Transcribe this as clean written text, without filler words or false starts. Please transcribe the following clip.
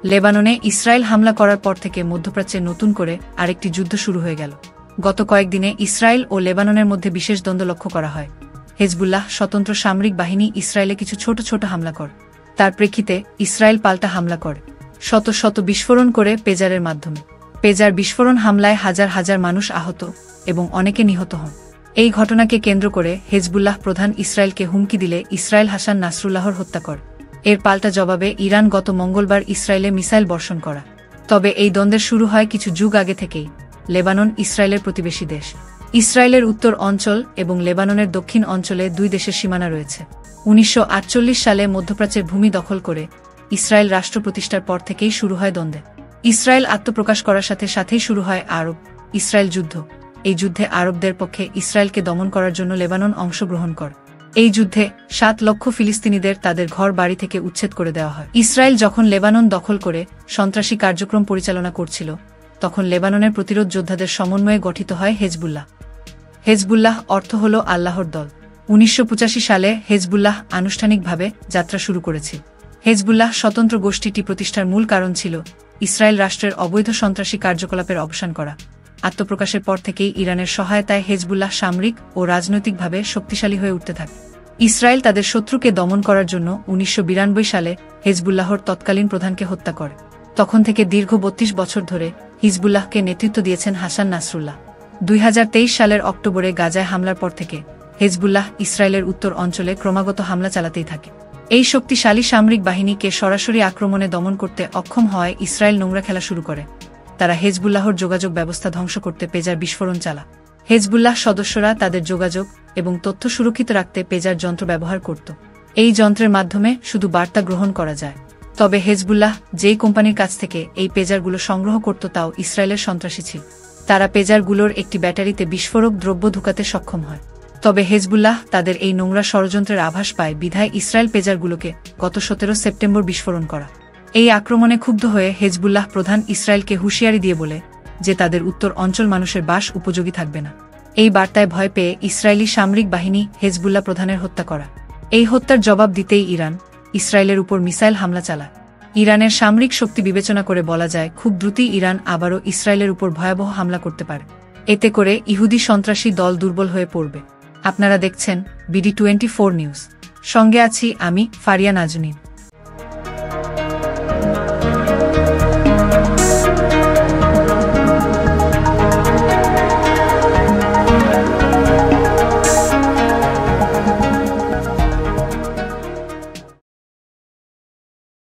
লেবাননে ইসরায়েল হামলা করার পর থেকে মধ্যপ্রাচ্যে নতুন করে আরেকটি যুদ্ধ শুরু হয়ে গেল। গত কয়েকদিনে ইসরায়েল ও লেবাননের মধ্যে বিশেষ দ্বন্দ্ব লক্ষ্য করা হয়। হেজবুল্লাহ স্বতন্ত্র সামরিক বাহিনী ইসরায়েলে কিছু ছোট ছোট হামলা করে। তার প্রেক্ষিতে ইসরায়েল পাল্টা হামলা করে, শত শত বিস্ফোরণ করে পেজারের মাধ্যমে। পেজার বিস্ফোরণ হামলায় হাজার হাজার মানুষ আহত এবং অনেকে নিহত হন। এই ঘটনাকে কেন্দ্র করে হেজবুল্লাহ প্রধান ইসরায়েলকে হুমকি দিলে ইসরায়েল হাসান নাসরুল্লাহর হত্যা করে। এর পাল্টা জবাবে ইরান গত মঙ্গলবার ইসরায়েলে মিসাইল বর্ষণ করা। তবে এই দ্বন্দ্বের শুরু হয় কিছু যুগ আগে থেকেই। লেবানন ইসরায়েলের প্রতিবেশী দেশ। ইসরায়েলের উত্তর অঞ্চল এবং লেবাননের দক্ষিণ অঞ্চলে দুই দেশের সীমানা রয়েছে। 1948 সালে মধ্যপ্রাচ্যের ভূমি দখল করে ইসরায়েল রাষ্ট্র প্রতিষ্ঠার পর থেকেই শুরু হয় দ্বন্দ্বে। ইসরায়েল আত্মপ্রকাশ করার সাথে সাথেই শুরু হয় আরব ইসরায়েল যুদ্ধ। এই যুদ্ধে আরবদের পক্ষে ইসরায়েলকে দমন করার জন্য লেবানন অংশগ্রহণ করে। এই যুদ্ধে 7 লক্ষ ফিলিস্তিনিদের তাদের ঘর বাড়ি থেকে উচ্ছেদ করে দেওয়া হয়। ইসরায়েল যখন লেবানন দখল করে সন্ত্রাসী কার্যক্রম পরিচালনা করছিল, তখন লেবাননের প্রতিরোধ যোদ্ধাদের সমন্বয়ে গঠিত হয় হেজবুল্লাহ। হেজবুল্লাহ অর্থ হল আল্লাহর দল। 1985 সালে হেজবুল্লাহ আনুষ্ঠানিকভাবে যাত্রা শুরু করেছিল। হেজবুল্লাহ স্বতন্ত্র গোষ্ঠীটি প্রতিষ্ঠার মূল কারণ ছিল ইসরায়েল রাষ্ট্রের অবৈধ সন্ত্রাসী কার্যকলাপের অবসান করা। আত্মপ্রকাশের পর থেকেই ইরানের সহায়তায় হেজবুল্লাহ সামরিক ও রাজনৈতিকভাবে শক্তিশালী হয়ে উঠতে থাকে। ইসরায়েল তাদের শত্রুকে দমন করার জন্য 1992 সালে হেজবুল্লাহর তৎকালীন প্রধানকে হত্যা করে। তখন থেকে দীর্ঘ 32 বছর ধরে হিজবুল্লাহকে নেতৃত্ব দিয়েছেন হাসান নাসরুল্লাহ। 2023 সালের অক্টোবরে গাজায় হামলার পর থেকে হেজবুল্লাহ ইসরায়েলের উত্তর অঞ্চলে ক্রমাগত হামলা চালাতেই থাকে। এই শক্তিশালী সামরিক বাহিনীকে সরাসরি আক্রমণে দমন করতে অক্ষম হওয়ায় ইসরায়েল নোংরা খেলা শুরু করে। তারা হেজবুল্লাহর যোগাযোগ ব্যবস্থা ধ্বংস করতে পেজার বিস্ফোরণ চালায়। হেজবুল্লাহ সদস্যরা তাদের যোগাযোগ এবং তথ্য সুরক্ষিত রাখতে পেজার যন্ত্র ব্যবহার করত। এই যন্ত্রের মাধ্যমে শুধু বার্তা গ্রহণ করা যায়। তবে হেজবুল্লাহ যেই কোম্পানির কাছ থেকে এই পেজারগুলো সংগ্রহ করত তাও ইসরায়েলের সন্ত্রাসী ছিল। তারা পেজারগুলোর একটি ব্যাটারিতে বিস্ফোরক দ্রব্য ঢুকাতে সক্ষম হয়। তবে হেজবুল্লাহ তাদের এই নোংরা ষড়যন্ত্রের আভাস পায় বিধায় ইসরায়েল পেজারগুলোকে গত 17 সেপ্টেম্বর বিস্ফোরণ করা। এই আক্রমণে ক্ষুব্ধ হয়ে হেজবুল্লাহ প্রধান ইসরায়েলকে হুঁশিয়ারি দিয়ে বলে যে তাদের উত্তর অঞ্চল মানুষের বাস উপযোগী থাকবে না। এই বার্তায় ভয় পেয়ে ইসরায়েলি সামরিক বাহিনী হেজবুল্লাহ প্রধানের হত্যা করা। এই হত্যার জবাব দিতেই ইরান ইসরায়েলের উপর মিসাইল হামলা চালায়। ইরানের সামরিক শক্তি বিবেচনা করে বলা যায় খুব দ্রুতই ইরান আবারও ইসরায়েলের উপর ভয়াবহ হামলা করতে পারে। এতে করে ইহুদি সন্ত্রাসী দল দুর্বল হয়ে পড়বে। আপনারা দেখছেন BD24 নিউজ। সঙ্গে আছি আমি ফারিয়া নাজনীন।